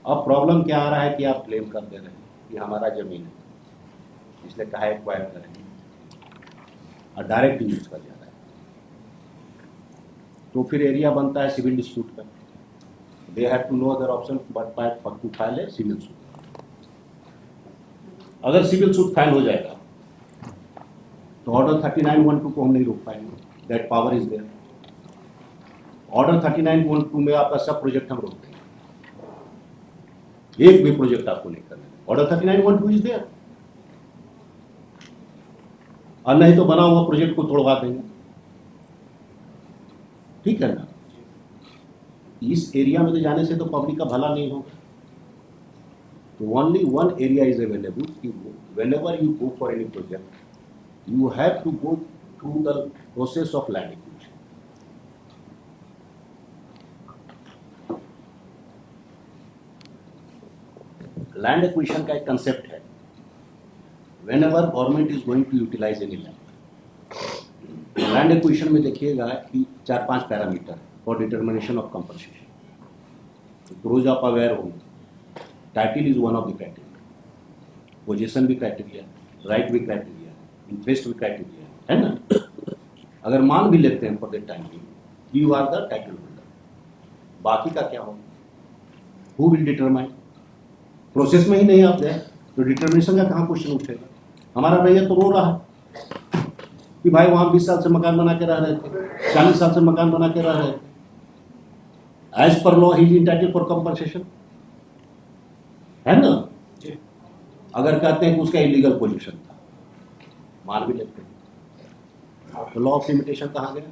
अब प्रॉब्लम क्या आ रहा है कि आप क्लेम कर दे रहे हैं कि हमारा जमीन है, इसलिए कहा एक्वायर करेंगे और डायरेक्ट यूज कर जा रहा है, तो फिर एरिया बनता है सिविल डिस्प्यूट का। They have to no other option but to file है सिविल सूट। अगर सिविल सूट फाइल हो जाएगा तो ऑर्डर 3912 को हम नहीं रोक पाएंगे, that power is there. Order 3912 में आपका सब प्रोजेक्ट हम रोक देंगे, एक भी प्रोजेक्ट आपको नहीं करना। ऑर्डर 3912 इज देयर, और नहीं तो बना हुआ प्रोजेक्ट को तोड़वा देंगे, ठीक है ना। इस एरिया में तो जाने से तो पब्लिक का भला नहीं होगा। तो only one area is available कि whenever you go for any project you have to go through the process of land acquisition. Land acquisition का एक concept है, whenever government is going to utilize any land, land acquisition में देखिएगा कि 4-5 parameter for determination of compensation. Those आप aware होंगे, title is one of the criteria, possession भी criteria, right भी criteria, इंटरेस्ट भी क्राइटेरिया है ना। अगर मान भी लेते हैं for that time you are the title holder, बाकी का क्या होगा, हु विल डिटरमाइन। प्रोसेस में ही नहीं आप जाए तो डिटर्मिनेशन का कहाँ क्वेश्चन उठेगा। हमारा भैया तो रो रहा है कि भाई वहाँ 20 साल से मकान बना के रह रहे थे, 40 साल से मकान बना के रह रहे थे, as per law he is entitled for compensation, है ना। अगर कहते हैं कि उसका इलीगल पोजीशन था, मार भी लेते हैं, तो लॉ ऑफ लिमिटेशन कहाँ गया।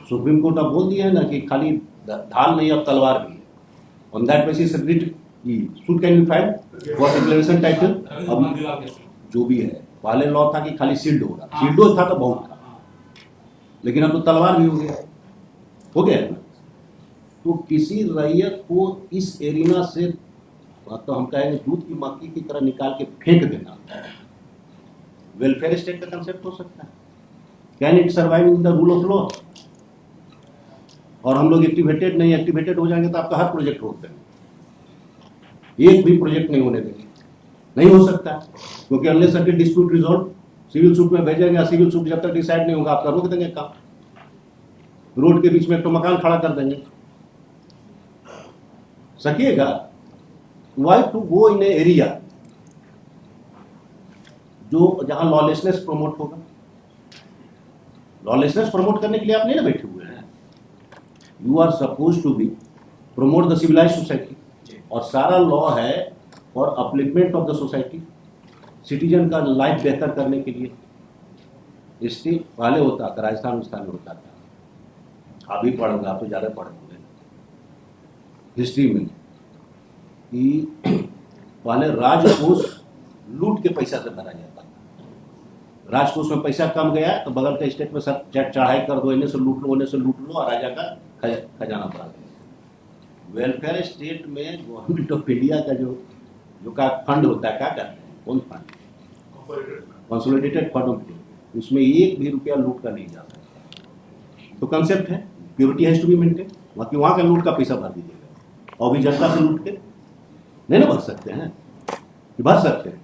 सुप्रीम कोर्ट अब बोल दिया है ना कि खाली ढाल नहीं अब तलवार भी है। On that basis suit can be filed for declaration title. अब जो भी है, पहले लॉ था कि खाली सील्ड होगा, सील्ड था तो बहुत था, लेकिन अब तो तलवार भी हो गया है ना। तो किसी रैयत को इस एरिना से तो हम कहेंगे दूध की मक्खी की तरह निकाल के फेंक देना, वेलफेयर स्टेट का कंसेप्ट हो सकता है। Can it survive in the rule of law. और हम लोग एक्टिवेटेड नहीं, एक्टिवेटेड हो जाएंगे तो आपका हर प्रोजेक्ट रोक देंगे, एक भी प्रोजेक्ट नहीं होने देंगे, नहीं हो सकता, क्योंकि unless until dispute resolve civil suit में भेजेंगे, सिविल सूट जब तक डिसाइड नहीं होगा आपका रोक देंगे काम। रोड के बीच में तो मकान खड़ा कर देंगे, सकिएगा। Why to go in a area जो जहां लॉलेसनेस प्रमोट होगा। लॉलेसनेस प्रमोट करने के लिए आप नहीं ना बैठे हुए हैं, you are suppose to be promote the civilise society, और सारा लॉ है for upliftment of the society, citizen का लाइफ बेहतर करने के लिए। इसलिए पहले होता था, राजस्थान में होता था, आप भी पढ़ोगे, आप तो ज़्यादा पढ़ोगे हिस्ट्री में, कि पहले राजकोष लूट के पैसा से भरा जाता था। राजकोष में पैसा कम गया तो बगल के स्टेट में सब चढ़ाई कर दो, इन्हें से लूट लो, उन्हें से लूट लो, और राजा का खजाना भरा गया। वेलफेयर स्टेट में गवर्नमेंट ऑफ इंडिया का जो का फंड होता है, क्या कहते हैं, कौन फंड, कंसोलिडेटेड फंड, उसमें एक भी रुपया लूट का नहीं जाता। तो कंसेप्ट है purity has to be maintain, बाकी वहाँ का लूट का पैसा भर दीजिएगा, और भी जनता से लूट के नहीं ना भर सकते हैं, कि भर सकते हैं।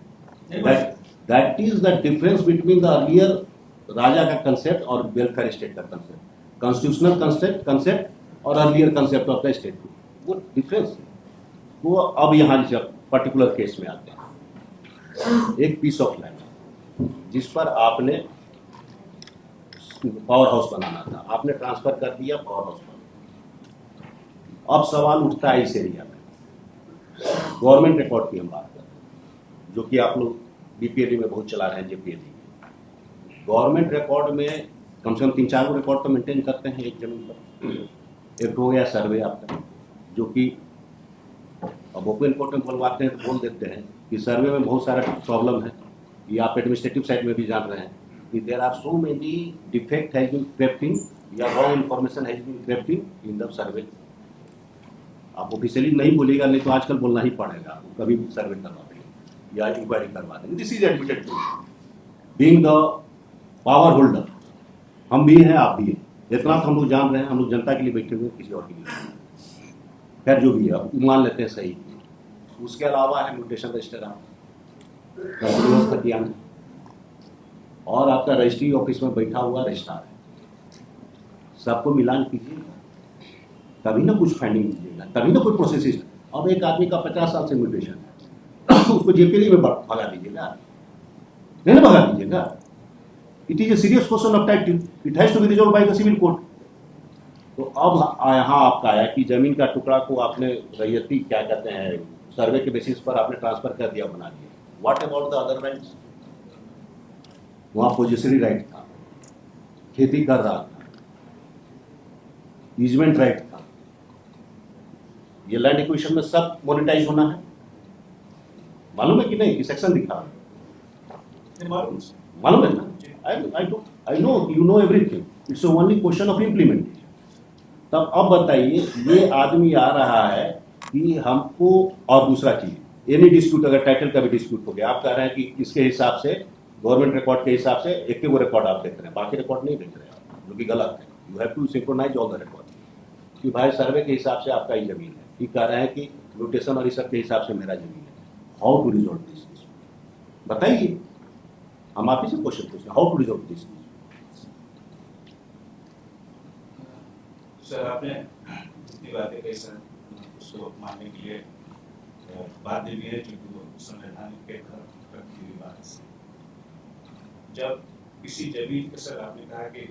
That is the difference between the earlier राजा का कंसेप्ट और वेलफेयर स्टेट का कंसेप्ट, कॉन्स्टिट्यूशनल कंसेप्ट और earlier concept of the state, वो डिफरेंस है। वो अब यहाँ पर्टिकुलर केस में आते हैं, एक पीस ऑफ लैंड जिस पर आपने पावर हाउस बनाना था, आपने ट्रांसफर कर दिया पावर हाउस पर। अब सवाल उठता है इस एरिया में गवर्नमेंट रिकॉर्ड की हम बात कर रहे हैं, जो कि आप लोग बीपीएलई में बहुत चला रहे हैं, जेपीएलई। गवर्नमेंट रिकॉर्ड में कम से कम 3-4 रिकॉर्ड तो मेंटेन करते हैं एक जमीन पर। एक हो गया सर्वे आपका, जो कि अब ओपन कोर्ट में बोलवाते हैं तो बोल देते हैं कि सर्वे में बहुत सारा प्रॉब्लम है। ये आप एडमिनिस्ट्रेटिव साइड में भी जान रहे हैं कि there are so many defect has been crept in, या wrong information has been crept in the survey. आप ऑफिशियली नहीं बोलेगा, नहीं तो आजकल बोलना ही पड़ेगा, आपको कभी भी सर्वे करवा देंगे या इंक्वायरी करवा देंगे। This is admitted to being the power holder. हम भी हैं, आप भी हैं, इतना तो हम लोग जान रहे हैं। हम लोग जनता के लिए बैठे हुए हैं, किसी और के लिए नहीं। खैर जो भी है अब मान लेते हैं सही। उसके अलावा है म्यूटेशन रजिस्टर कंटिन्यूअस खतियान है, और आपका रजिस्ट्री ऑफिस में बैठा हुआ रजिस्ट्रार है। सबको मिलान कीजिएगा, तभी ना कुछ फाइंडिंग कीजिएगा, तभी ना कोई प्रोसेस। अब एक आदमी का 50 साल से म्यूटेशन है उसको जेपीएली में भगा दीजिएगा, नहीं ना भगा दीजिएगा। It is a serious question of title, it has to be resolve by the civil court. तो अब यहाँ आपका आया कि जमीन का टुकड़ा को आपने रैयती क्या कहते हैं सर्वे के बेसिस पर आपने ट्रांसफर कर दिया, बना दिया। What about the other rights? वहाँ पोजेसरी राइट था, खेती कर रहा था, ईजमेंट राइट था, ये लैंड एक्विजिशन में सब मोनेटाइज होना है। मालूम है कि नहीं कि सेक्शन दिखा रहा है? मालूम है ना? I know you know everything. It's only question of implementation. तब अब बताइए, ये आदमी आ रहा है कि हमको, और दूसरा चीज एनी डिस्प्यूट, अगर टाइटल का भी डिस्प्यूट हो गया, आप कह रहे हैं कि इसके हिसाब से गवर्नमेंट रिकॉर्ड के हिसाब से एक वो रिकॉर्ड आप देख रहे हैं, बाकी रिकॉर्ड नहीं देख रहे हैं, जो कि गलत है। You have to synchronise all the record कि भाई सर्वे के हिसाब से आपका ही जमीन है, ये कह रहे हैं कि म्यूटेशन और इस सब के हिसाब से मेरा जमीन है। How to resolve this? बताइए, हम आप ही से क्वेश्चन पूछते हैं, how to resolve this? Sir आपने जितनी बातें कही सर उसको मानने के लिए बाध्य भी है, क्योंकि वो संवैधानिक के तहत रखी हुई बात है। जब किसी जमीन के सर आपने कहा कि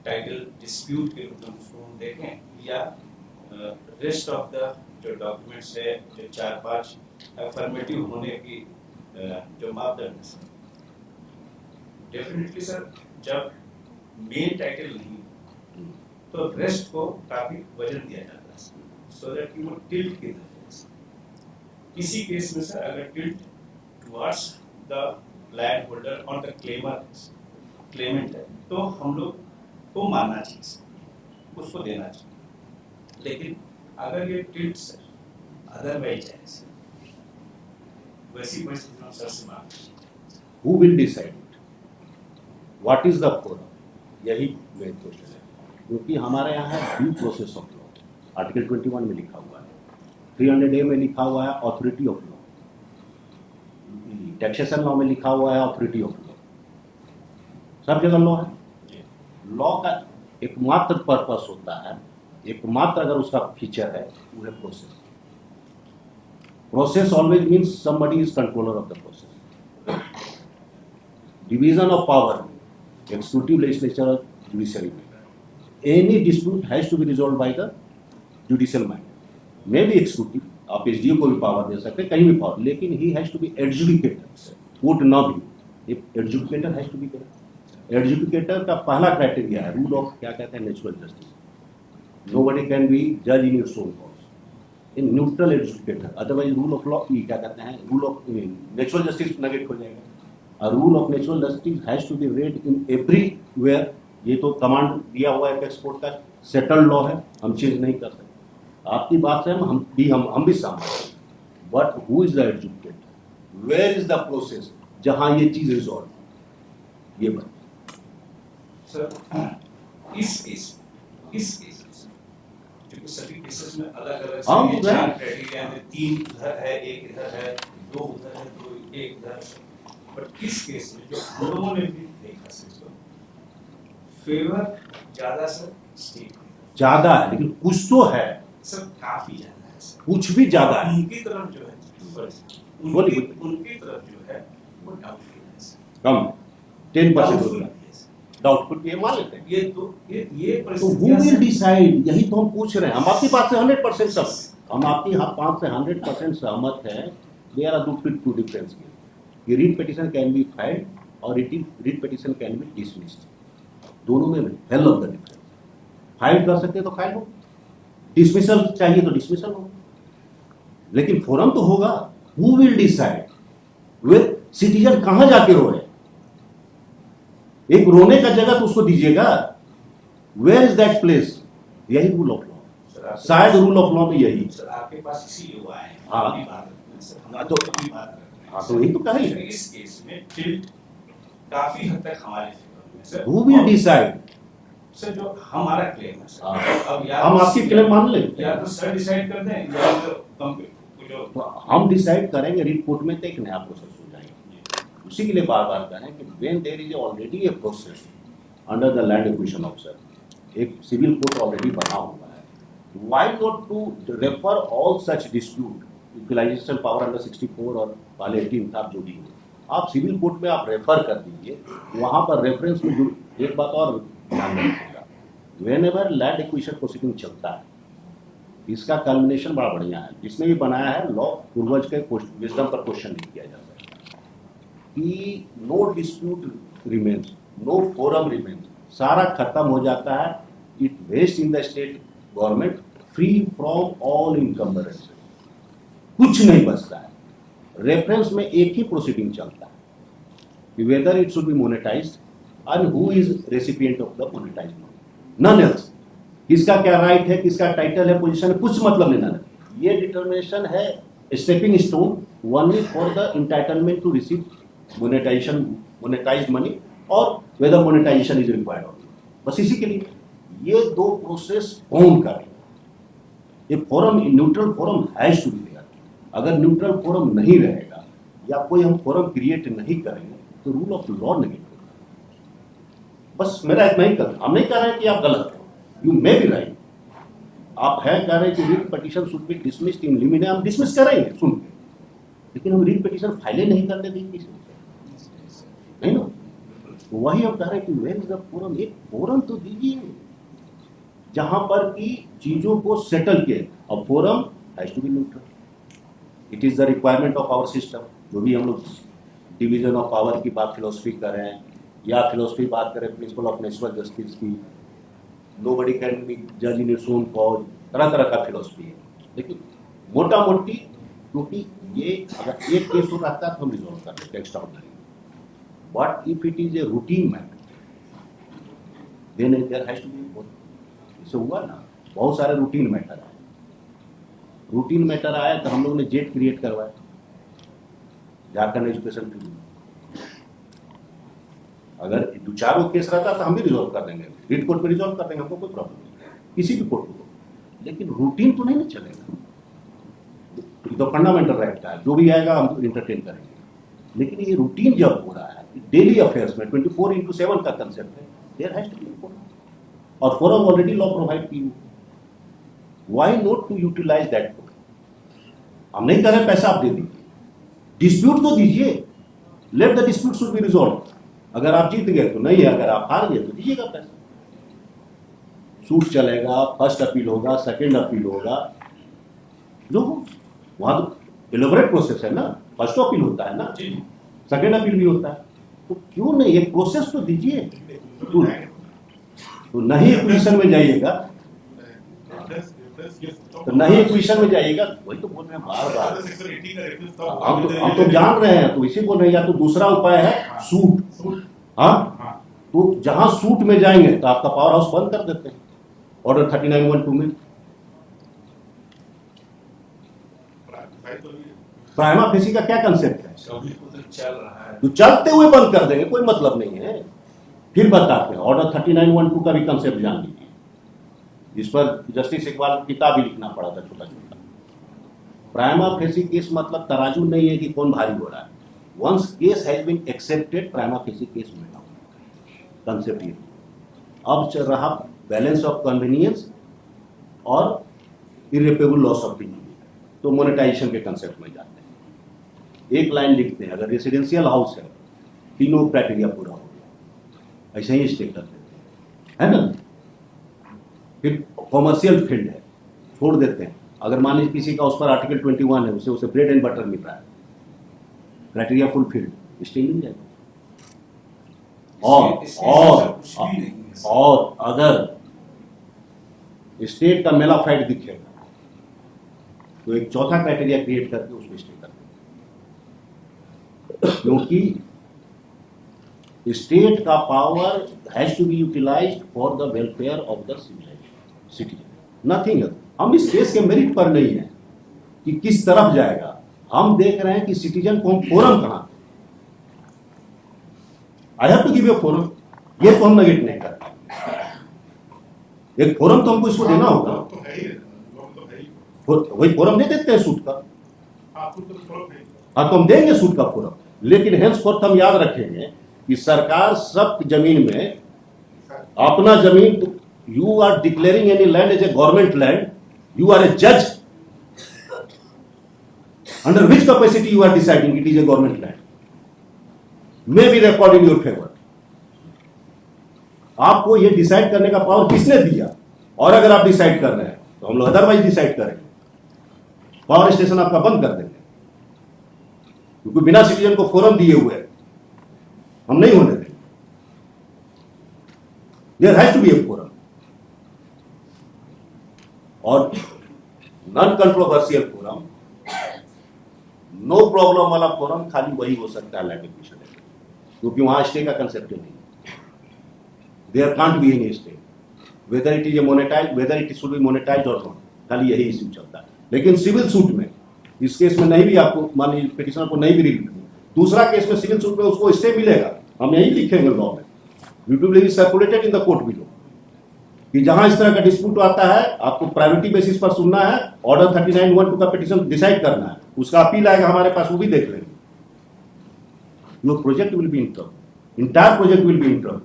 टाइटल डिस्प्यूट के रूप में उसको हम देखें, या रेस्ट ऑफ द जो डॉक्यूमेंट्स है, जो 4-5 अफर्मेटिव होने की जो मापदंड है सर, डेफिनेटली सर जब मेन टाइटल नहीं तो रेस्ट को काफी वजन दिया जाता है, सो दैट कि वो टिल्ट की तरह। इसी केस में सर अगर tilt towards the land holder और द क्लेमेंट है, तो हम लोग को मानना चाहिए, उसको देना चाहिए। लेकिन अगर ये टिल्ट सर अदरवाइज है सर, वैसी परिस्थिति में सर से मांग who will decide what is the forum? यही मेन क्वेश्चन है, क्योंकि हमारे यहाँ है due process of law, article 21 में लिखा हुआ है, 300A में लिखा हुआ है authority of law, taxation law में लिखा हुआ है अथॉरिटी ऑफ लॉ, सब जगह लॉ है। लॉ का एकमात्र पर्पस होता है, एकमात्र अगर उसका फीचर है वो है process. Process always means somebody is controller of the process. Division of power, executive, legislature और जुडिशरी में any dispute has to be resolved by the judicial mind. May be executive, आप एसडीओ को भी power दे सकते हैं, कहीं भी power, लेकिन he has to be adjudicator, court ना भी, adjudicator has to be there. Adjudicator का पहला क्राइटेरिया है रूल ऑफ, क्या कहते हैं, natural justice. Nobody can be जज in your own cause, in neutral adjudicator, otherwise rule of law, क्या कहते हैं, rule of natural justice negate हो जाएगा। Rule of natural justice has to be read in everywhere. ये तो command दिया हुआ है एक्सपोर्ट का, सेटल्ड लॉ है, हम चेंज नहीं कर सकते। आपकी बात से हम भी सहमत, but who is the adjudicator, where is the process जहां ये चीज रिजॉल्व, ये बात सर। इस केस क्योंकि सभी केसेस में अलग-अलग चार क्राइटेरिया हैं, 3 इधर है, 1 इधर है, 2 उधर है, 2 1 इधर, बट इस केस में जो हम लोगों ने भी देखा सर, फेवर ज्यादा सर स्टेट ज्यादा है, लेकिन कुछ तो है सर, काफी ज्यादा है सर, कुछ भी ज्यादा है। उनकी तरफ जो है उनकी तरफ जो है वो डाउटफुल है सर, कम 10% होगा डाउटफुल, ये मान लेते हैं। ये तो तो हु विल डिसाइड, यही तो हम पूछ रहे हैं। हम आपकी बात से 100% सहमत, हम आपकी बात से 100% सहमत है। There are two difference here, writ petition can be filed और writ petition can be dismissed, दोनों में hell of the difference. File कर सकते तो फाइल हो, डिसमिसल चाहिए तो डिसमिसल हो, लेकिन फोरम तो होगा। Who will decide, way citizen कहां जाके रोए, एक रोने का जगह तो उसको दीजिएगा, वेयर इज दैट प्लेस, यही रूल ऑफ लॉ, शायद रूल ऑफ लॉ में यही सर आपके पास इसीलिए हुआ है। हाँ तो यही तो कहे, इस केस में टिल्ट काफी हद तक हमारे Who will decide? सर जो हमारा क्लेम है सर, हाँ। अब या हम आपकी क्लेम मान लें, या तो सर डिसाइड कर दें या तो जो हम डिसाइड करेंगे रिपोर्ट में तो एक नया प्रोसेस हो जाएगा। उसी के लिए बार बार करें कि when there is already a process under the land acquisition officer, एक सिविल कोर्ट ऑलरेडी बना हुआ है, why not to refer all such dispute, utilisation power under 64 और वाले 18 था जो भी हो, आप सिविल कोर्ट में आप रेफर कर दीजिए। वहाँ पर रेफरेंस में जो एक बात और ध्यान रखिएगा, when ever land acquisition proceeding चलता है, इसका कल्मिनेशन बड़ा बढ़िया है, जिसने भी बनाया है लॉ पूर्वज के विजडम पर क्वेश्चन नहीं किया जा सकता कि no dispute remains, no forum remains, सारा खत्म हो जाता है, it vest in the state government free from all encumbrances, कुछ नहीं बचता है। रेफरेंस में एक ही प्रोसीडिंग चलता है कि whether it should be monetised and who is recipient of the monetised money, none else. किसका क्या राइट है, किसका टाइटल है, पोजीशन है, कुछ मतलब लेना नहीं। ये डिटर्मिनेशन है stepping stone only for the entitlement to receive monetised money और वेदर मोनेटाइजेशन इज रिक्वायर्ड, बस इसी के लिए ये दो प्रोसेस फॉर्म करें। ये forum, neutral forum has to be there. अगर न्यूट्रल फोरम नहीं रहेगा या कोई हम फोरम क्रिएट नहीं करेंगे तो रूल ऑफ लॉ नेगेट होगा। बस मेरा इतना ही कर, हम नहीं कह रहे कि आप गलत हो, यू मे बी राइट, आप है कह रहे हैं कि writ petition should be dismissed in limine, हम डिसमिस करेंगे सुन के, लेकिन हम रिट पिटीशन फाइल नहीं करने देंगे किसी को, नहीं ना। तो वही हम कह रहे हैं कि वेयर इज द फोरम, एक फोरम तो दीजिए जहां पर की चीजों को सेटल किए। अब forum has to be neutral, it is the requirement of our system. जो भी हम लोग डिवीजन ऑफ पावर की बात फिलोसफी कर रहे हैं या फिलोसफी बात करें प्रिंसिपल ऑफ नेचुरल जस्टिस की, नोबडी कैन बी जज इन इट्स ओन कॉज, तरह तरह का फिलोसफी है। लेकिन मोटा मोटी क्योंकि ये अगर एक केस हो रहता है तो हम रिजॉल्व कर लेते extraordinary, but if it is a routine matter then there has to be forum. इससे हुआ ना, बहुत सारे रूटीन मैटर आए, रूटीन मैटर आया तो हम लोग ने जेट क्रिएट करवाया, झारखंड एजुकेशन के लिए। अगर दो चारों केस रहता तो हम भी रिजॉल्व कर देंगे, रिट कोर्ट में रिजॉल्व कर देंगे, हमको कोई प्रॉब्लम नहीं, किसी भी कोर्ट को। लेकिन रूटीन तो नहीं ना चलेगा, ये तो फंडामेंटल राइट का है, जो भी आएगा हम इंटरटेन करेंगे। लेकिन ये रूटीन जब हो रहा है डेली अफेयर्स में 24/7 का कंसेप्ट है, there has to be forum, और फोरम ऑलरेडी लॉ प्रोवाइड की। Why not to utilise that forum? हम नहीं कर रहे पैसा आप दे दीजिए, डिस्प्यूट तो दीजिए, let the dispute should be resolve. अगर आप जीत गए तो नहीं है, अगर आप हार गए तो दीजिएगा पैसा। सूट चलेगा, फर्स्ट अपील होगा, सेकंड अपील होगा, जो वहां तो एलोबरेट प्रोसेस है ना, फर्स्ट अपील होता है ना, सेकंड अपील भी होता है, तो क्यों नहीं एक प्रोसेस तो दीजिए। तो नहीं एक्विजिशन में जाइएगा, तो नहीं एक्विजिशन में जाइएगा, वही तो बोल रहे हैं बार बार, हम तो जान रहे हैं, तो इसी बोल रहे हैं। या तो दूसरा उपाय है सूट, हाँ, तो जहां सूट में जाएंगे तो आपका पावर हाउस बंद कर देते हैं ऑर्डर 3912 में। प्राइमा फेसी का क्या कंसेप्ट है, चल रहा है तो चलते हुए बंद कर देंगे, कोई मतलब नहीं है। फिर बताते हैं ऑर्डर 3912 का भी कंसेप्ट जान लीजिए, इस पर जस्टिस इकबाल को किताब भी लिखना पड़ा था छोटा छोटा। प्राइमा फेसी केस मतलब तराजू नहीं है कि कौन भारी हो रहा है, once case has been accepted prima facie case में कंसेप्ट ये। अब चल रहा बैलेंस ऑफ कन्वीनियंस और इरेपेबल लॉस ऑफ इंजरी, तो मोनेटाइजेशन के कंसेप्ट में जाते हैं। एक लाइन लिखते हैं, अगर रेसिडेंशियल हाउस है तीनों क्राइटेरिया पूरा हो गया, ऐसे ही स्टे कर देते हैं, है ना। फिर कॉमर्शियल फील्ड है, छोड़ देते हैं। अगर मान लीजिए किसी का उस पर आर्टिकल 21 है, उसे ब्रेड एंड बटर मिल रहा है, क्राइटेरिया फुलफिल्ड, स्टे मिल जाएगा। और अगर स्टेट का मेलाफाइड दिखेगा तो एक चौथा क्राइटेरिया क्रिएट करके उसको स्टे कर दें, क्योंकि स्टेट का power has to be utilised for the welfare of the citizen, nothing. हम इस केस के मेरिट पर नहीं है कि किस तरफ जाएगा, हम देख रहे हैं कि सिटीजन को हम फोरम कहां, I have to give a forum, ये तो हम नेगेट नहीं करते। एक फोरम तो हमको इसको देना होगा। तो है ही, लोग तो है ही। वही फोरम नहीं देते हैं सूट का। आपको तो फर्क नहीं। हाँ तो हम देंगे सूट का फोरम, लेकिन हेंसफोर्थ हम याद रखेंगे कि सरकार सब जमीन में अपना जमीन, you are declaring any land as a government land, you are a जज under which capacity you are deciding it is a government land, may be record in your favour. आपको ये डिसाइड करने का पावर किसने दिया? और अगर आप डिसाइड कर रहे हैं तो हम लोग अदरवाइज डिसाइड करेंगे, पावर स्टेशन आपका बंद कर देंगे, क्योंकि बिना सिटीजन को फोरम दिए हुए हम नहीं होने देंगे। There has to be a forum, और non controversial forum, no problem वाला फोरम खाली वही हो सकता है लैंड एक्विजिशन, क्योंकि वहां स्टे का कंसेप्ट नहीं है। There can't be any stay, whether it is a monetise, whether it should be monetise और नॉट, खाली यही इश्यू चलता है। लेकिन सिविल सूट में, इस केस में नहीं भी आपको मान लीजिए पिटिशनर को नहीं भी रिलीफ, दूसरा केस में सिविल सूट में उसको स्टे मिलेगा। हम यही लिखेंगे लॉ में, यूट्यूबली circulated in the court below, कि जहां इस तरह का डिस्प्यूट आता है आपको प्रायोरिटी बेसिस पर सुनना है, ऑर्डर 39(1)(2) का पिटिशन डिसाइड करना है, उसका अपील आएगा हमारे पास, वो भी देख लेंगे। Your project will be in trouble, entire project will be in trouble.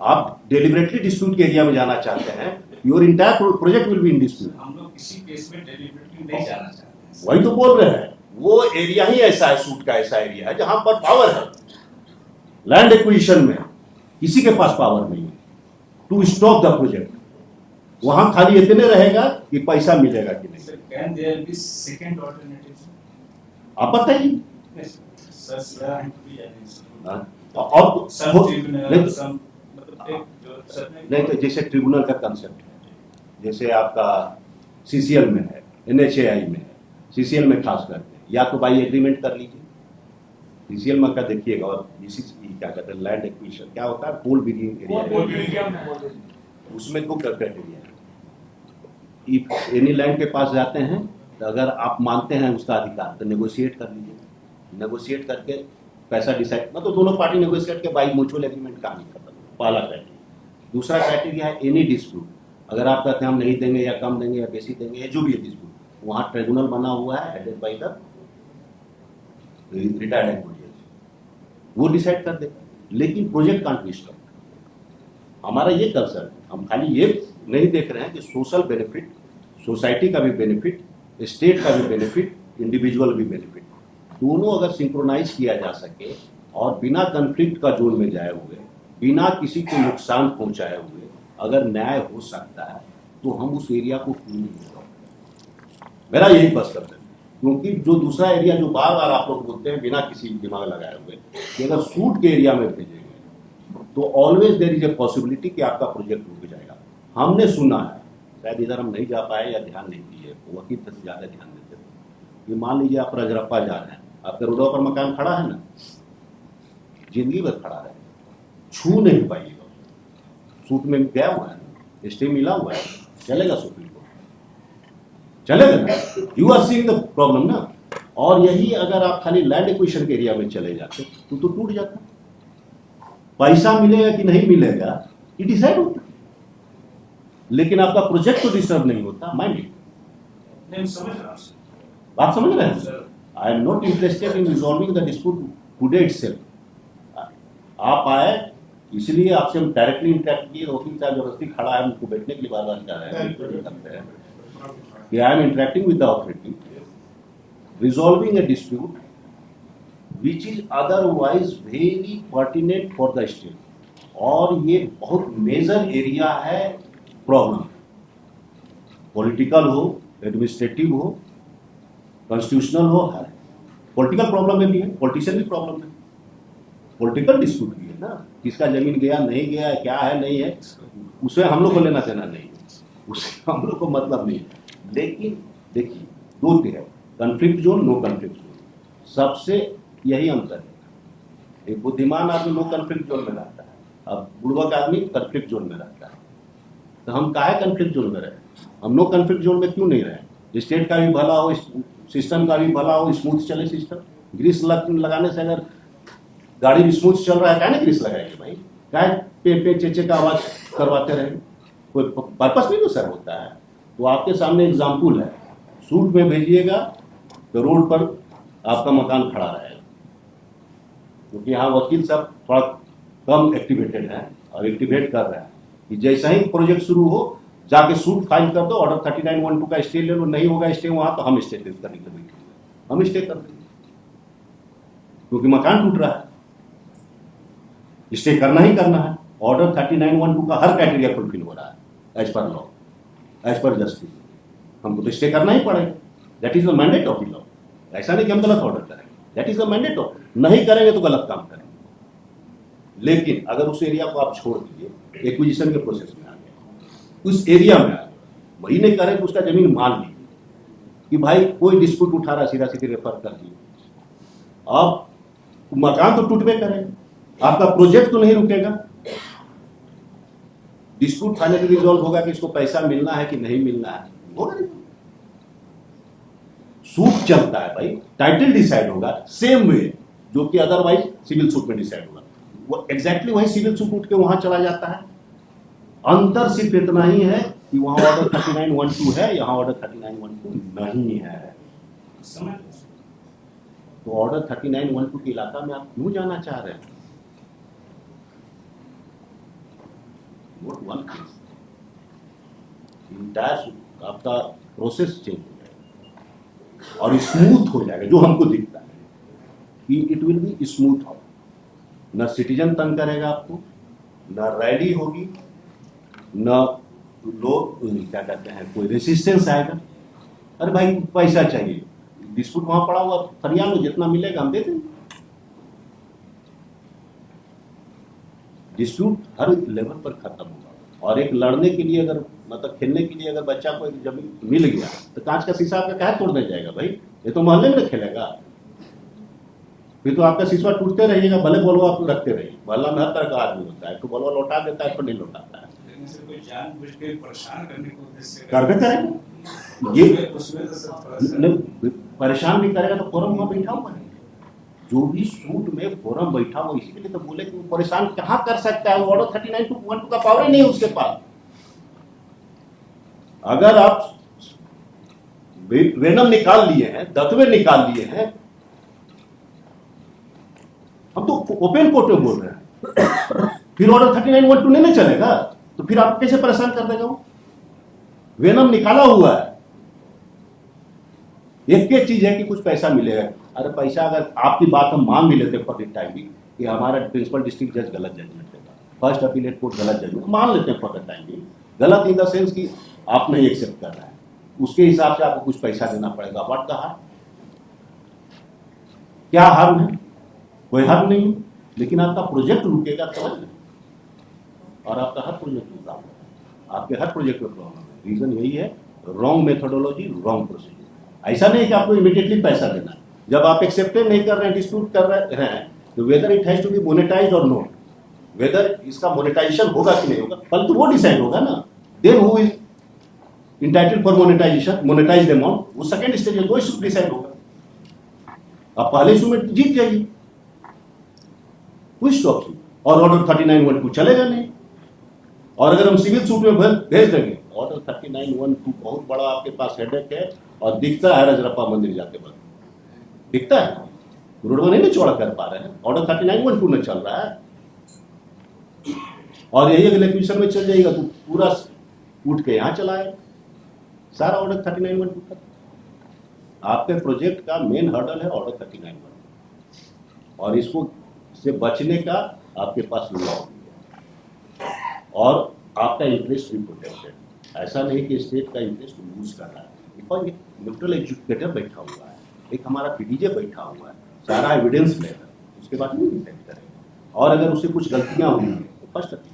आप डेलिबरेटली डिस्प्यूट के एरिया में जाना चाहते हैं, your entire project will be in dispute. हम लोग किसी केस में डेलिबरेटली नहीं जाना चाहते हैं। वही तो बोल रहे हैं, वो एरिया ही ऐसा है, सूट का ऐसा एरिया है जहां पर पावर है। लैंड एक्विजिशन में किसी के पास पावर नहीं है टू स्टॉप द प्रोजेक्ट, वहां खाली इतने रहेगा कि पैसा मिलेगा कि नहीं। Sir, can there be second alternative? आप बताइए। Yes, sir, there have to be an हाँ, और some tribunal, नहीं some मतलब एक जो सर ने नहीं तो जैसे ट्रिब्यूनल का कंसेप्ट है, जैसे आपका सीसीएल में है, एनएचएआई में है, सीसीएल में खास करके या तो बाई एग्रीमेंट कर लीजिए, सीसीएल में का देखिएगा, और इसी क्या कहते हैं लैंड एक्विजिशन क्या होता है, पोल बिगिंग एरिया, उसमें दो क्राइटेरिया है। इफ एनी लैंड के पास जाते हैं तो अगर आप मानते हैं उसका अधिकार तो नेगोशिएट कर लीजिए, नेगोशिएट करके पैसा डिसाइड, मतलब दोनों पार्टी नेगोशिएट के बाई म्यूचुअल एग्रीमेंट काम नहीं करता, पहला क्राइटेरिया। दूसरा क्राइटेरिया है एनी डिस्प्यूट, अगर आप कहते हैं हम नहीं देंगे या कम देंगे या बेसी देंगे या जो भी है डिस्प्यूट, वहाँ ट्रिब्यूनल बना हुआ है headed by the retired employees, वो डिसाइड कर देगा। लेकिन प्रोजेक्ट कांट बी स्टॉप। हमारा ये कंसर्न, हम खाली ये नहीं देख रहे हैं कि सोशल बेनिफिट, सोसाइटी का भी बेनिफिट, स्टेट का भी बेनिफिट, इंडिविजुअल भी बेनिफिट, दोनों अगर सिंक्रोनाइज किया जा सके और बिना कन्फ्लिक्ट का जोन में जाए हुए, बिना किसी को नुकसान पहुंचाए हुए अगर न्याय हो सकता है तो हम उस एरिया को क्यों नहीं होगा। मेरा यही बस करते हैं, क्योंकि जो दूसरा एरिया जो बार बार आप लोग बोलते हैं बिना किसी दिमाग लगाए हुए कि अगर सूट के एरिया में भेजेंगे तो always there is a possibility कि आपका प्रोजेक्ट रुक जाएगा। हमने सुना है, शायद इधर हम नहीं जा पाए या ध्यान नहीं दिए, वकील से ज़्यादा ध्यान देते थे, कि मान लीजिए आप रजरप्पा जा रहे हैं, आपके रोडों पर मकान खड़ा है ना, जिंदगी भर खड़ा रहे, छू नहीं पाइएगा, सूट में गया हुआ है, स्टे मिला हुआ है, चलेगा सुप्रीम कोर्ट, चलेगा ना। You are seeing the problem ना। और यही अगर आप खाली लैंड एक्विजिशन के एरिया में चले जाते तो टूट जाता, पैसा मिलेगा कि नहीं मिलेगा ये डिसाइड होता, लेकिन आपका प्रोजेक्ट तो डिस्टर्ब नहीं होता। माइंड इट, नहीं समझ रहा हूँ सर। बात समझ रहे हैं? Sir I am not interested in resolving the dispute today itself. आप आए इसलिए आपसे हम डायरेक्टली इंटरेक्ट किए, वकील साहब जबरदस्ती खड़ा है, उनको बैठने के लिए बार बार कह रहे हैं कि I am interacting with the authority resolving A dispute which is otherwise very pertinent for the state, और ये बहुत मेजर एरिया है प्रॉब्लम, पॉलिटिकल हो, एडमिनिस्ट्रेटिव हो, कॉन्स्टिट्यूशनल हो, है पॉलिटिकल प्रॉब्लम में भी है, पॉलिटिशियन भी प्रॉब्लम है, पॉलिटिकल डिस्प्यूट भी है ना, किसका जमीन गया नहीं गया, क्या है नहीं है, उससे हम लोग को लेना देना नहीं, उससे हम लोग को मतलब नहीं। लेकिन देखिए दो है, conflict zone, no conflict zone, सबसे यही अंतर है। एक बुद्धिमान आदमी नो कन्फ्लिक्ट जोन में रहता है, अब बुड़बक आदमी कन्फ्लिक्ट जोन में रहता है। तो हम काहे कन्फ्लिक्ट जोन में रहे? हम नो कन्फ्लिक्ट जोन में क्यों नहीं रहे? स्टेट का भी भला हो, सिस्टम का भी भला हो, स्मूथ चले सिस्टम। ग्रीस लगाने से अगर गाड़ी भी स्मूथ चल रहा है, क्या नहीं ग्रीस लगाएंगे भाई? क्या पे चेचे का आवाज करवाते रहे, कोई पर्पस नहीं तो सर होता है। तो आपके सामने एग्जाम्पल है, सूट में भेजिएगा तो रोड पर आपका मकान खड़ा रहेगा, क्योंकि यहाँ वकील सब थोड़ा कम एक्टिवेटेड हैं और एक्टिवेट कर रहे हैं कि जैसा ही प्रोजेक्ट शुरू हो जाके सूट फाइल कर दो, ऑर्डर 3912 का स्टे ले लो, नहीं होगा स्टे वहाँ तो हम स्टे करने के लिए बैठे, हम स्टे कर देंगे क्योंकि मकान टूट रहा है, स्टे करना ही करना है। ऑर्डर 3912 का हर क्राइटेरिया फुलफिल हो रहा है as per law, as per justice, हमको तो स्टे करना ही पड़ेगा, that is the mandate of the law. ऐसा नहीं कि हम गलत ऑर्डर करेंगे, that is the mandate of, नहीं करेंगे तो गलत काम करेंगे। लेकिन अगर उस एरिया को आप छोड़ दीजिए, एक्विजिशन के प्रोसेस में आ गए, उस एरिया में आ गए, वही नहीं करें तो उसका जमीन मान लीजिए कि भाई कोई डिस्प्यूट उठा रहा, सीधा सीधे रेफर कर दिए, अब मकान तो टूटबे करेगा, आपका प्रोजेक्ट तो नहीं रुकेगा, डिस्प्यूट फाइनली रिजॉल्व होगा कि इसको पैसा मिलना है कि नहीं मिलना है, होगा नहीं, सूट चलता है भाई, टाइटल डिसाइड होगा सेम वे जो कि अदरवाइज सिविल सूट में डिसाइड होगा, वो एग्जैक्टली वही सिविल सूट उठ के वहां चला जाता है। अंतर सिर्फ इतना ही है कि वहां ऑर्डर 3912 है, यहाँ ऑर्डर 3912 नहीं है। समझ तो ऑर्डर 3912 के इलाका में आप क्यों जाना चाह रहे हैं? Not one case. इंटायर आपका प्रोसेस चेंज हो जाएगा और स्मूथ हो जाएगा, जो हमको दिखता है कि इट विल बी स्मूथ हो, न सिटीजन तंग करेगा आपको, न रैली होगी, न लोग क्या कहते हैं कोई रेसिस्टेंस आएगा, अरे भाई पैसा चाहिए, डिस्प्यूट वहां पड़ा हुआ, फरियाद लो, जितना मिलेगा हम दे देंगे। डिस्प्यूट हर लेवल पर खत्म होगा। और एक लड़ने के लिए अगर मतलब खेलने के लिए अगर बच्चा को एक जमीन मिल गया तो कांच का शीशा आपका क्या तोड़ने जाएगा भाई, ये तो मोहल्ले में खेलेगा, फिर तो आपका शीशा टूटते रहिएगा, भले बोलवा आप रखते रहिए, मोहल्ला में हर तरह का आदमी होता है, तो बोलवा लौटा देता है, तो नहीं लौटाता है, लेकिन से कोई जानबूझ के परेशान करने के उद्देश्य से करबे करेंगे ये उसमें तो सब थोड़ा सा नहीं, परेशान भी करेगा तो फोरम वहां बैठा हुआ है, जो भी सूट में फोरम बैठा हुआ, इसी के लिए तो बोले कि वो परेशान कहाँ कर सकता है, ऑर्डर 3912 का पावर ही नहीं है उसके पास। अगर आप वेनम निकाल लिए हैं, दतवे निकाल लिए हैं, हम तो ओपन कोर्ट में बोल रहे हैं, फिर ऑर्डर 3912 नहीं चलेगा तो फिर आप कैसे परेशान कर देगा वो? वेनम निकाला हुआ है, एक चीज है कि कुछ पैसा मिलेगा, अरे पैसा अगर आपकी बात हम मान भी लेते फॉर द टाइम भी कि हमारा प्रिंसिपल डिस्ट्रिक्ट जज गलत जजमेंट देता, फर्स्ट अपीलेट कोर्ट गलत जजमेंट मान लेते हैं फॉर द टाइम भी, गलत इन द सेंस कि आप नहीं एक्सेप्ट कर रहे हैं, उसके हिसाब से आपको कुछ पैसा देना पड़ेगा, व्हाट द हार्म, क्या हार्म है? कोई हार्म नहीं, लेकिन आपका प्रोजेक्ट रुकेगा समझ में, और आपका हर प्रोजेक्ट रुका हुआ है, आपके हर प्रोजेक्ट में प्रॉब्लम है, रीजन यही है रॉन्ग मेथोडोलॉजी, रॉन्ग प्रोसीजर। ऐसा नहीं कि आपको इमीडिएटली पैसा देना है, जब आप एक्सेप्टेड नहीं कर रहे हैं, डिस्प्यूट कर रहे हैं, तो whether it has to be monetised और नॉट, वेदर इसका मोनेटाइजेशन होगा कि नहीं होगा, कल तो वो डिसाइड होगा ना, then who is entitled for monetisation, monetised amount, वो सेकंड स्टेज है, वो इशू डिसाइड होगा। आप पहले इशू में जीत जाइए, कोई स्टॉप नहीं, और ऑर्डर 3912 चलेगा नहीं। और अगर हम सिविल सूट में भेज देंगे, ऑर्डर 3912 बहुत बड़ा आपके पास हेडेक है, और दिखता है रजरप्पा मंदिर जाके बंद दिखता है, रोडवा नहीं चौड़ा कर पा रहे हैं, ऑर्डर 3912 में चल रहा है, और यही अगर एक्विजिशन में चल जाएगा तो पूरा उठ के यहाँ चलाए, सारा ऑर्डर 3912 का। आपके प्रोजेक्ट का मेन हर्डल है ऑर्डर 3912, और इसको से बचने का आपके पास लॉ और आपका इंटरेस्ट भी प्रोटेक्टेड। ऐसा नहीं कि स्टेट का इंटरेस्ट लूज कर रहा है, बिकॉज एक न्यूट्रल एजुकेटर बैठा हुआ है, एक हमारा पीडीजे बैठा हुआ है, सारा एविडेंस लेकर उसके बाद नहीं डिसाइड करेगा। और अगर उससे कुछ गलतियां हुई तो फर्स्ट अपील,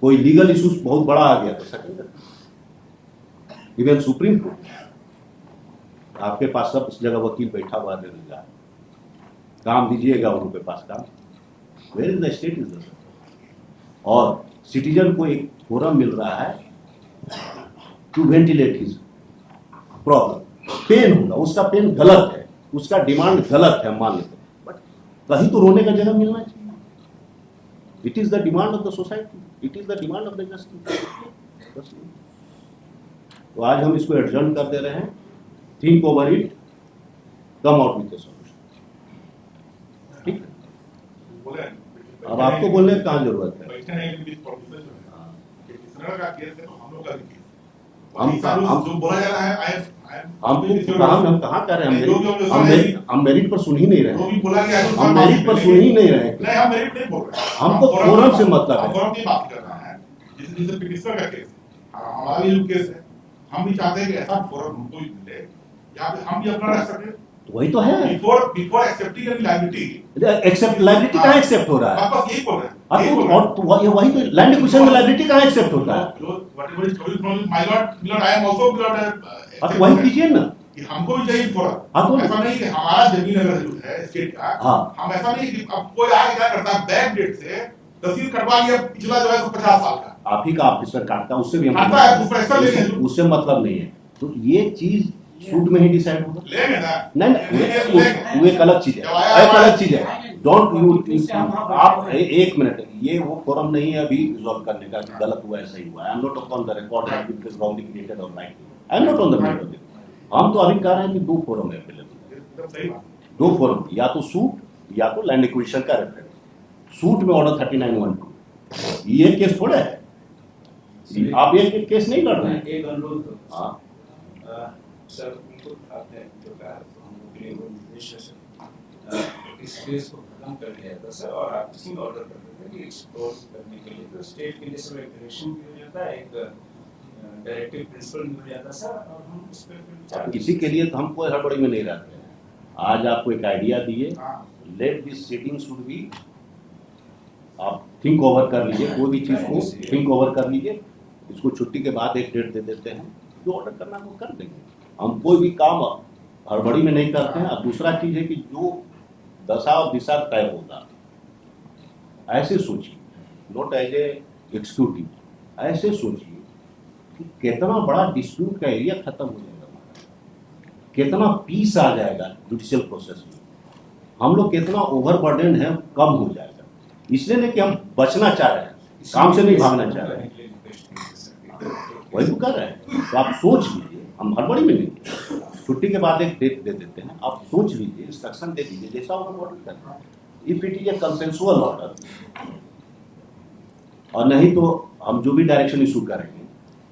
कोई लीगल इशूज बहुत बड़ा आ गया तो सेकंड, इवन सुप्रीम कोर्ट, आपके पास सब उस जगह वकील बैठा हुआ है, काम दीजिएगा उनके पास काम, where is the state is the, और सिटीजन को एक फोरम मिल रहा है to ventilate his problem, pain होगा, उसका पेन गलत है, उसका डिमांड गलत है मान लेते, बट कहीं तो रोने का जगह मिलना चाहिए। It is the demand of the society, it is the demand of the justice. तो आज हम इसको एडजर्न कर दे रहे हैं, think over it, come out with the solution. ठीक, बोले अब आपको बोलने की कहाँ जरूरत है? बैठे हैं कि प्रोफेसर जो है कि कितना का केस है तो हम लोग का भी केस हम जो बोला जा रहा है हम कहाँ कर रहे हैं? हम मेरिट पर सुन ही नहीं जो रहे, भी बोला गया है हम मेरिट पर सुन ही नहीं रहे। नहीं, हम मेरिट नहीं बोल रहे हैं, हमको फोरम से मतलब है। फोरम की बात कर रहे हैं, जैसे पिटिशनर का केस है, हमारा भी जो केस है, हम भी चाहते हैं कि ऐसा फोरम हमको भी मिले, यहाँ पे हम भी अपना रह सकें। तो वही तो है, before accepting any liability, accept liability कहाँ एक्सेप्ट हो रहा है? बस यही बोल रहे हैं। वही तो लैंड एक्विजिशन में लाइबिलिटी कहाँ एक्सेप्ट होता है? Whatever is coming from my lord, I am also आप वही कीजिए ना। कि हमको भी चाहिए थोड़ा। हाँ, तो ऐसा नहीं कि हमारा जमीन अगर जो है स्टेट का, हाँ। हम ऐसा नहीं कि अब कोई आगे क्या करता है, बैक डेट से तहसील कटवा लिया पिछला जो है 50 साल का, आप ही का ऑफिसर काटता है, उससे भी काटता है, उसमें ऐसा नहीं है। उससे मतलब नहीं है। तो ये चीज सूट में ही डिसाइड होगा। लेंगे ना, नहीं, वो एक अलग चीज है, एक अलग चीज है। डोंट यू आप एक मिनट, ये वो फोरम नहीं है अभी रिजॉल्व करने का कि गलत हुआ है सही हुआ है। I am not on the record that it is wrongly created और right, I am not on the matter. हम तो अभी कह रहे हैं कि 2 फोरम है अवेलेबल, एकदम सही बात। 2 फोरम, या तो सूट या तो लैंड एक्विजिशन का रेफरेंस। सूट में ऑर्डर 3912, ये केस थोड़ा है, आप ये केस नहीं कर रहे हैं। एक अनुरोध, हाँ सर उनको आपने जो कहा तो हम लोग के लिए वो निर्देश है सर, इस केस को खत्म कर दिया था सर, और आप इसी ऑर्डर कर देते हैं कि एक्सप्लोर करने के लिए तो स्टेट के लिए सब एक डायरेक्शन भी हो जाता है, एक डायरेक्टिव प्रिंसिपल भी हो जाता है सर, और हम उस पर फिर विचार इसी के लिए तो हम कोई हड़बड़ी में नहीं रहते हैं। आज आपको एक आइडिया दिए, let this seating should be, आप थिंक ओवर कर लीजिए, कोई भी चीज को थिंक ओवर कर लीजिए। इसको छुट्टी के बाद एक डेट दे देते हैं, जो ऑर्डर करना है वो कर देंगे। हम कोई भी काम हड़बड़ी में नहीं करते हैं। अब दूसरा चीज है कि जो दशा और दिशा तय होगा, ऐसे सोचिए, नॉट एज ए एग्जीक्यूटिव, ऐसे सोचिए कि कितना बड़ा डिस्प्यूट का एरिया खत्म हो जाएगा, कितना पीस आ जाएगा जुडिशियल प्रोसेस में, हम लोग कितना ओवरबर्डन है कम हो जाएगा। इसलिए नहीं कि हम बचना चाह रहे हैं, काम से नहीं भागना चाह रहे हैं, वही तो कर रहे हैं। तो आप सोच लीजिए, हम हड़बड़ी में नहीं, छुट्टी के बाद एक डेट दे देते हैं, आप सोच लीजिए, इंस्ट्रक्शन दे दीजिए, जैसा होगा ऑर्डर करना। If it is a consensual order, और नहीं तो हम जो भी डायरेक्शन इशू करेंगे,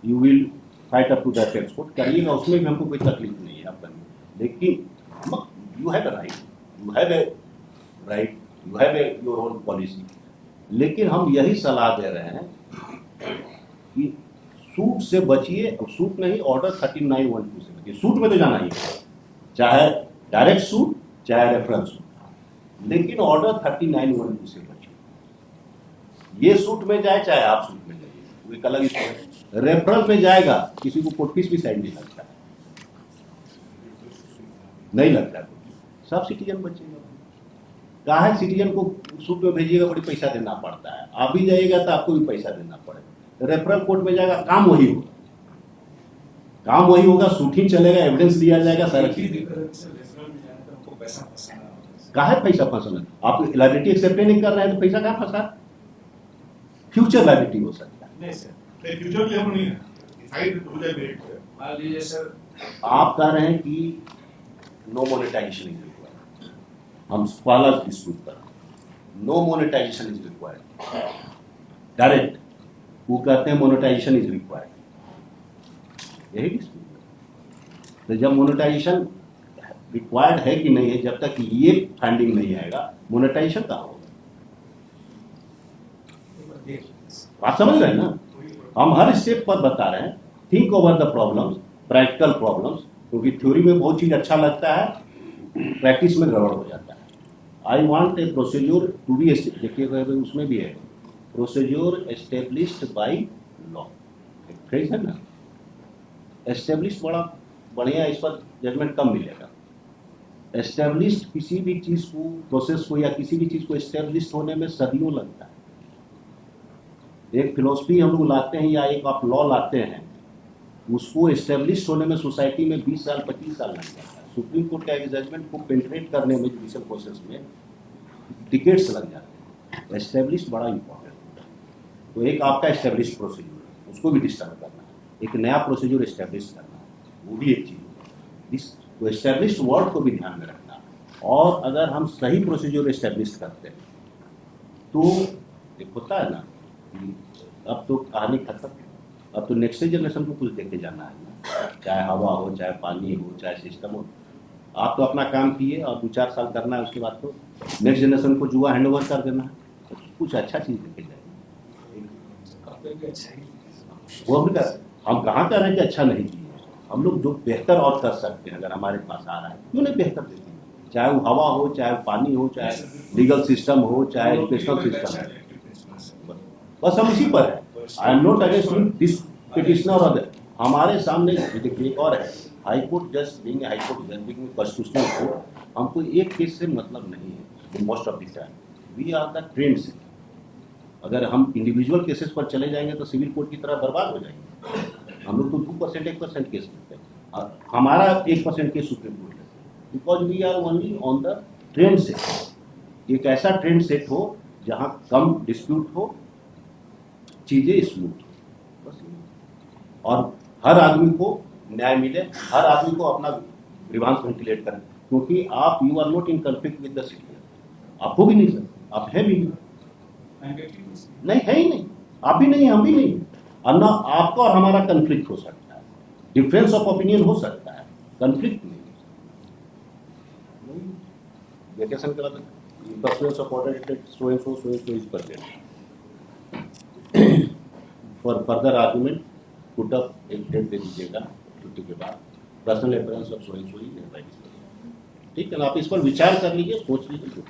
you will fight up to that export करिएगा, उसमें भी हमको कोई तकलीफ नहीं है आपका। लेकिन you have a right, you have a right, you have a your own policy. लेकिन हम यही सलाह दे रहे हैं कि सूट से बचिए, सूट नहीं, ऑर्डर 3912 से बचिए। सूट में तो जाना ही है, चाहे डायरेक्ट सूट चाहे रेफरेंस सूट, लेकिन ऑर्डर 3912 से बचिए। ये सूट में जाए चाहे आप सूट में जाइए, वो एक अलग इशू है। रेफरेंस में जाएगा, किसी को कोर्ट फीस भी साइन नहीं लगता है, नहीं लगता है, सब सिटीजन बचेगा। कहा है सिटीजन को सूट में भेजिएगा, बड़ी पैसा देना पड़ता है, आप भी जाइएगा तो आपको भी पैसा देना पड़ेगा। रेफरल कोर्ट में जाएगा, काम वही होगा, काम वही होगा, शूटिंग चलेगा, एविडेंस दिया जाएगा, सारा चीज। कहा है पैसा फंसना? आप लाइबिलिटी एक्सेप्ट नहीं कर रहे हैं तो पैसा कहाँ फंसा? फ्यूचर लाइबिलिटी हो सकता है। नहीं सर, फ्यूचर लेवल नहीं है, डिसाइड हो जाए मेरिट पे। मान लीजिए सर, आप कह रहे हैं कि नो मोनेटाइजेशन इज रिक्वायर्ड, हम पहला डिस्प्यूट कर रहे हैं, no monetisation is required. Direct वो कहते हैं मोनेटाइजेशन इज रिक्वायर्ड, यही डिस्प्यूट। तो जब मोनेटाइजेशन रिक्वायर्ड है कि नहीं है, जब तक ये फाइंडिंग नहीं आएगा, मोनेटाइजेशन कहाँ होगा? आप समझ रहे हैं ना? हम हर स्टेप पर बता रहे हैं, think over the problems, practical problems, क्योंकि थ्योरी में बहुत चीज अच्छा लगता है, प्रैक्टिस में गड़बड़ हो जाता है। I want a procedure to be, देखिएगा उसमें भी है, procedure established by law, phrase है ना, एस्टेब्लिश्ड बड़ा बढ़िया, इस पर जजमेंट कम मिलेगा। एस्टेब्लिश्ड किसी भी चीज को, प्रोसेस को या किसी भी चीज को एस्टेब्लिश्ड होने में सदियों लगता है। एक फिलोसफी हम लोग लाते हैं या एक आप लॉ लाते हैं, उसको एस्टेब्लिश्ड होने में सोसाइटी में 20 साल 25 साल लग जाता है। सुप्रीम कोर्ट का एक जजमेंट को पेनिट्रेट करने में जुडिशियल प्रोसेस में डिकेड्स लग जाते हैं। एस्टेब्लिश बड़ा इंपॉर्टेंट होता है। तो एक आपका एस्टेब्लिश प्रोसीजर उसको भी डिस्टर्ब करना है, एक नया प्रोसीजर एस्टेब्लिश करना है, वो भी एक चीज़ है। तो एस्टेब्लिश वर्ड को भी ध्यान में रखना है। और अगर हम सही प्रोसीजर एस्टेब्लिश करते हैं तो एक होता है ना कि अब तो कहानी खत्म, अब तो नेक्स्ट जनरेशन को कुछ देके जाना है ना, चाहे हवा हो, चाहे पानी हो, चाहे सिस्टम हो। आप तो अपना काम किए और 2-4 साल करना है, उसके बाद तो नेक्स्ट जनरेशन को जुआ हैंड ओवर कर देना है, तो कुछ अच्छा चीज़ देके जाएगी। वो हम कहाँ कर रहे हैं कि अच्छा नहीं किए, हम लोग जो बेहतर और कर सकते हैं अगर हमारे पास आ रहा है क्यों नहीं बेहतर देते हैं, चाहे वो हवा हो, चाहे पानी हो, चाहे लीगल सिस्टम हो, चाहे एजुकेशनल सिस्टम हो। बस हम इसी पर है। I am not against this petitioner और अदर। हमारे सामने देखिए एक और है, high court just being high court just being constitutional court, हमको एक केस से मतलब नहीं है। Most of the time we are the trend से। अगर हम इंडिविजुअल केसेस पर चले जाएंगे तो सिविल कोर्ट की तरह बर्बाद हो जाएंगे। हम लोग तो 2% 1% केस लेते हैं और हमारा 1% केस सुप्रीम कोर्ट लेते हैं, because we are only on the trend set. एक ऐसा ट्रेंड सेट हो जहाँ कम डिस्प्यूट हो, चीज़ें स्मूथ हो, बस। और हर आदमी को न्याय मिले, हर आदमी को अपना ग्रीवांस वेंटिलेट करें, क्योंकि आप you are not in conflict with the citizen. आप हो भी नहीं सर, आप है भी नहीं, है ही नहीं, आप भी नहीं, हम भी नहीं। और ना आपका और हमारा कन्फ्लिक्ट हो सकता है, डिफरेंस ऑफ ओपिनियन हो सकता है, कन्फ्लिक्ट नहीं हो सकता। वेकेशन के बाद pursuance of order so is percent for further argument put up एक डेट दे दीजिएगा छुट्टी के बाद, पर्सनल अपेयरेंस ऑफ सोई ठीक है ना। आप इस पर विचार कर लीजिए, सोच लीजिए।